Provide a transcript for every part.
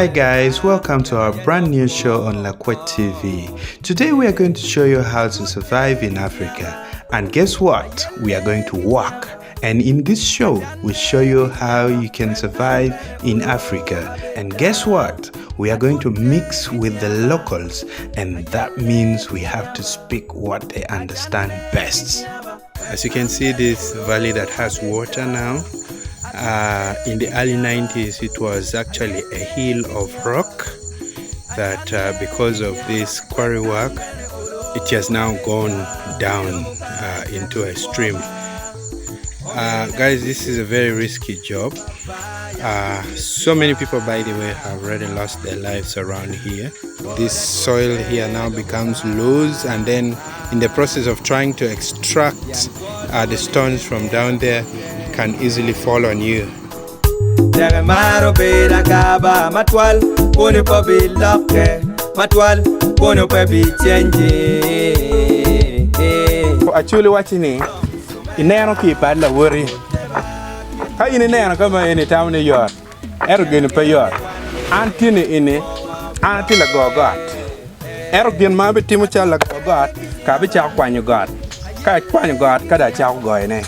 Hi guys, welcome to our brand new show on Lakwed TV. Today we are going to show you how to survive in Africa. And guess what? We are going to walk. And in this show, we show you how you can survive in Africa. And guess what? We are going to mix with the locals, and that means we have to speak what they understand best. As you can see, this valley that has water now. In the early 90s, it was actually a hill of rock that because of this quarry work, it has now gone down into a stream. Guys, this is a very risky job. So many people, by the way, have already lost their lives around here. This soil here now becomes loose, and then in the process of trying to extract the stones from down there, can easily fall on you. Actually, watching it, in there, keep bad la worry. How in there, come in a town in your arrogant pay your auntie in it, until a go got. Arrogant maybe Timocha like God, Cabbage when you got. Kite when you got, cut a chow going eh.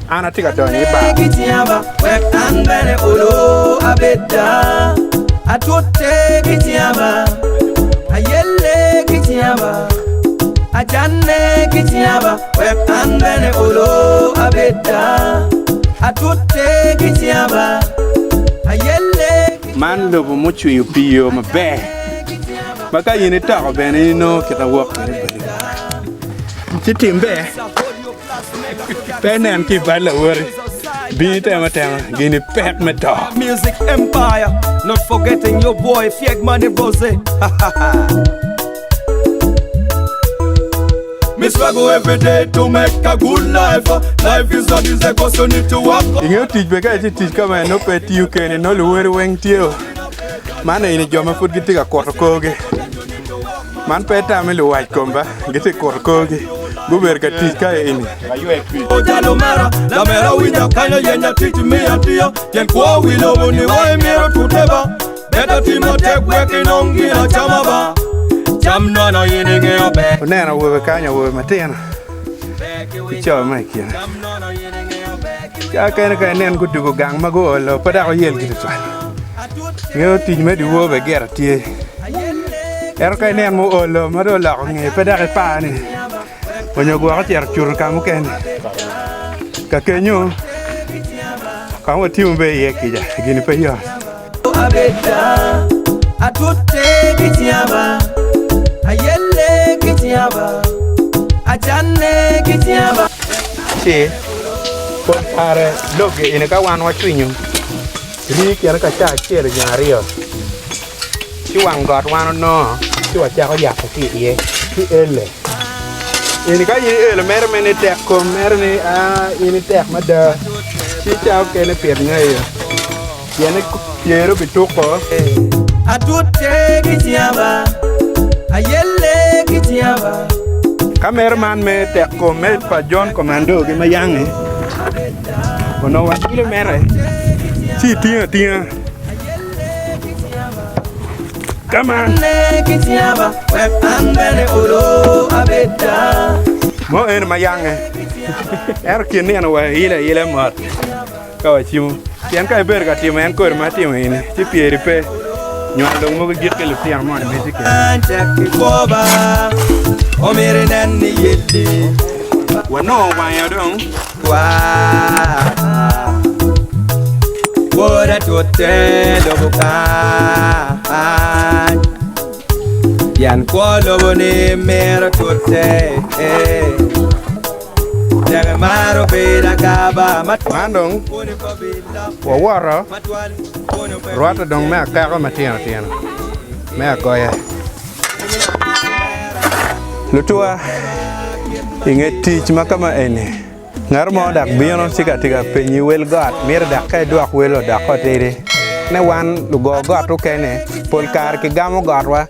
Ana tika toni ba kitiaba wek anbene ulo abeda atote kitiaba ayelle kitiaba ajane kitiaba wek anbene ulo abeda atote kitiaba ayelle man lobo muchu yupiyo mabe baka yini ta bene no kita work chitimbe Pen and keep bad worry. Be time, guinea pet metal. Music empire, not forgetting your boy Fieg Money Rose. Me struggle every day to make a good life. Life is not easy because you need to work. You teach because you teach come and no pet you can and all the way wing tail. Man, in a jump foot getting a quarter coge. Man pet family white comba, get a quarter coge. Go back at this guy in. Are you a creep? Oh, Jalomara, the Mera with the kind of yenya treat me and Tia. Can go with no one, why mirror to Teba. Better team of tech working on Gina Chamaba. Jam no in a bag. Nana with a kind of Matana. It's all my kid. I can't go to go gang Mago, but I'll yell it. You teach me the world a get a tea. Erka Nemo or Madola, Pedare Pani. When you go out here, you'll come again. Cakenyo, come with you, baby. Again, pay you. I could take it, Yaba. I yell, get Yaba. I can't make it, Yaba. See, what are look in a Kawan watching you? Rick and a cat here in Rio. She won't got one no. She was Yaki here. She early. In the guy, the merman attack, come merny, in attack, mother. She shall can appear near you. Yannick, you're a bit too far. I do take it, Yaba. I yell, get Yaba. Come here, man, may attack, come, made for John Commando, give my young. Oh, no one, you marry. See, dear. Come on. More in my young. Erkin anyway, he'll mud. Go at you. Yanka Berg at your man, call my team in. Tippy repair. You don't move a get a few money, basically. Oh, Mary Nanny, well, no, why you don't. What I told Yan Qualo ne mera tote. Maro Beda Gaba, Mandong, or water, Rata don't make a material. May I go here? Lutua, in teach Makama any. Narmo dak beyond Sigatiga penny well got, mere dak duak well or dak hotere. Ne one lugo got okay, Polkar Kigamo Garwa,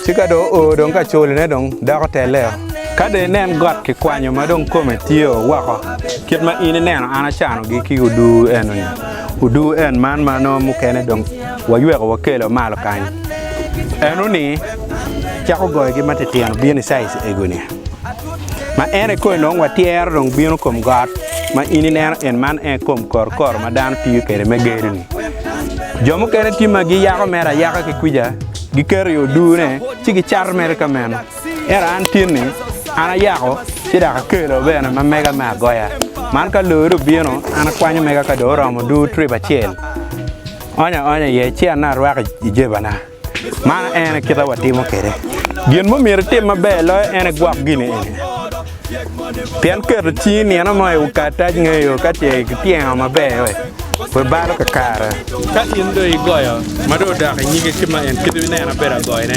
Chicado, oh, don't catch all in a dong, dark tele. Kade nen got ki kwanyo madong kome tiyo wako kit ma ini neno ana chano gi ki udu eno ni udu en man mano mukene dong wayueko wakelo malo kanyo eno ni chako goyo gi matitiano bieni size egoni ma ene ko nong watier dong bieno kom got ma ini neno en man kom kor ma dan tiyo kere megeri ni jomo kene tima gi yako mera yaka ki kuja gi kero yo udu ne chigi char mere kameno era antini ana yako sida ka kelo bena ma mega ma goya man ka loro bieno ana kwanyo mega ka do romo du trip achiel onya ye chia na rwaka ijebana man ene kita watimo kere gien mo mere tim mabe lo ene gwak gine ene pian ker chi ni ana mo ukata ngeyo ka tie tieng mabe we we balo ka kara ka indo igoyo mado da nyige kima en kidu ne na bera goy ne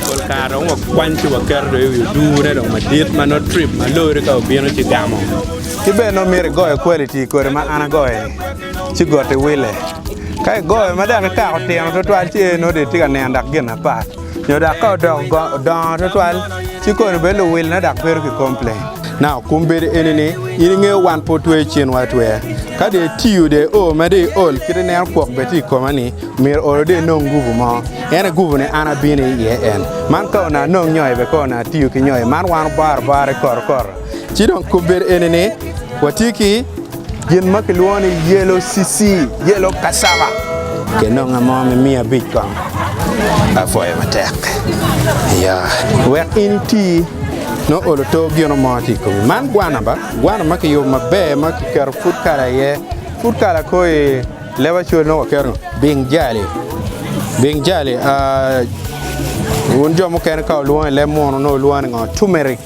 kol kara ngo kwanchi wa kerdo yu du ne do madit mano trip ma lori ka obieno ci gamo tibe no mere goyo quality kore ma ana goyo ci gote wile kai goyo ma da ka hotem to twal ci no de tiga ne ndak gena pa yo da ka do to twal ci ko be lo wil na dak per ki complain now kumbere enene iringe wan potwe chen watwe kade tiyu de o made all kire ne kwok beti komani mir already no nguvu mo ene nguvu ne ana bini ye en man ka na no nyoy be ko na tiyu ki nyoy man wan bar kor ci don kumbere enene watiki yen makilwoni yellow cc yellow cassava ke no ngamo me mia bitcoin afoye matek ya we inti no olo to giono mati ko man guana ma ke yo mabe ma ke kar food kala ko e lewa chuo no kero bing jali won jomo ken ka luon le mono no luon ngo turmeric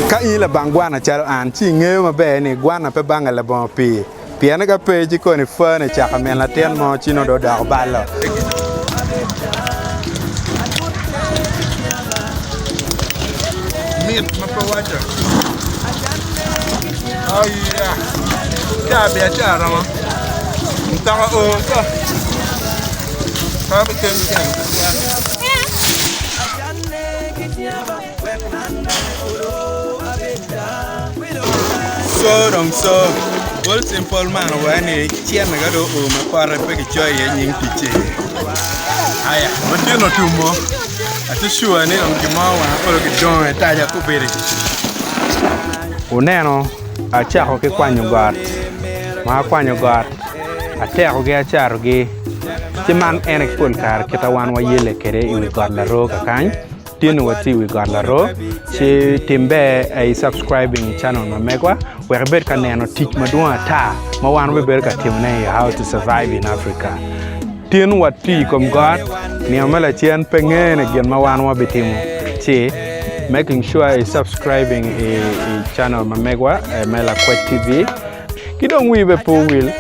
ka ila bangwana chalo an chi ngeo mabe ni guana pe bangala bon pi piana ga pe ji ko ni fane cha ka men la ten mo chino do da balo Mapawacha. Oh yeah. Ya be achara ma. Ntaka o ka. Ka be ken. So all simple man wani chien ga do o ma kwara pe ki choye nying piche. Aya, matino tumo. Ati sure ni onkimawa olo kidon etaja kubiri uneno achako ke kwanyo got ma kwanyo got ateko ge acharo ge timan ene kol kar kita wan wa yele kere iwi got la ro ka kan tinu wati wi got la ro chi timbe ai subscribing channel ma megwa we ber ka neno teach madwa ta ma wan we ber ka timne how to survive in Africa tin wati kom got ni amala chien pengene gen mawan wa bitimu chi making sure is subscribing a channel mamegwa Lakwed TV kidong wibe po will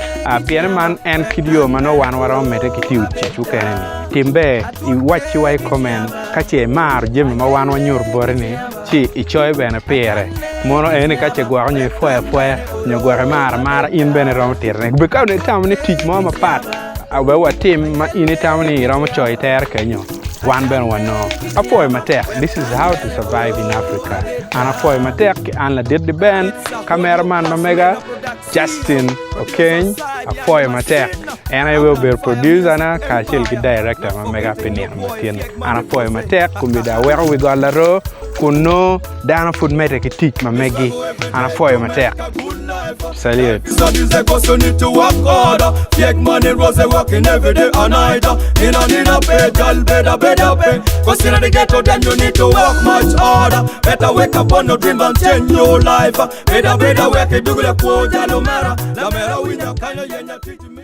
pian man en kidio mano wan waro mete kitiu chichu keneni timbe I watch you comment kache mar jem mawan wa nyur borne chi ichoy bena pere mono ene kache gwa nyi foya nyogwa mar in bene rom terne be ka ne tam ne teach mo ma pat awe team ma ini tawni rom choy ter kenyo one ben one no afoy matek this is how to survive in Africa and afoy matek an la Deben cameraman mamega Justin okay afoy matek and I will be producer na kachil ki director mamega penia matien an afoy matek kumida where we got la ro kuno dana food mete ki teach mamegi an afoy matek Salute. Studies they cause you need to work harder. Fake money rose they working every day and night. You don't need a pay, girl, better pay. Cause in the ghetto then you need to work much harder. Better wake up on your dream and change your life. Better work it, do the quote, no matter. No matter when you can, you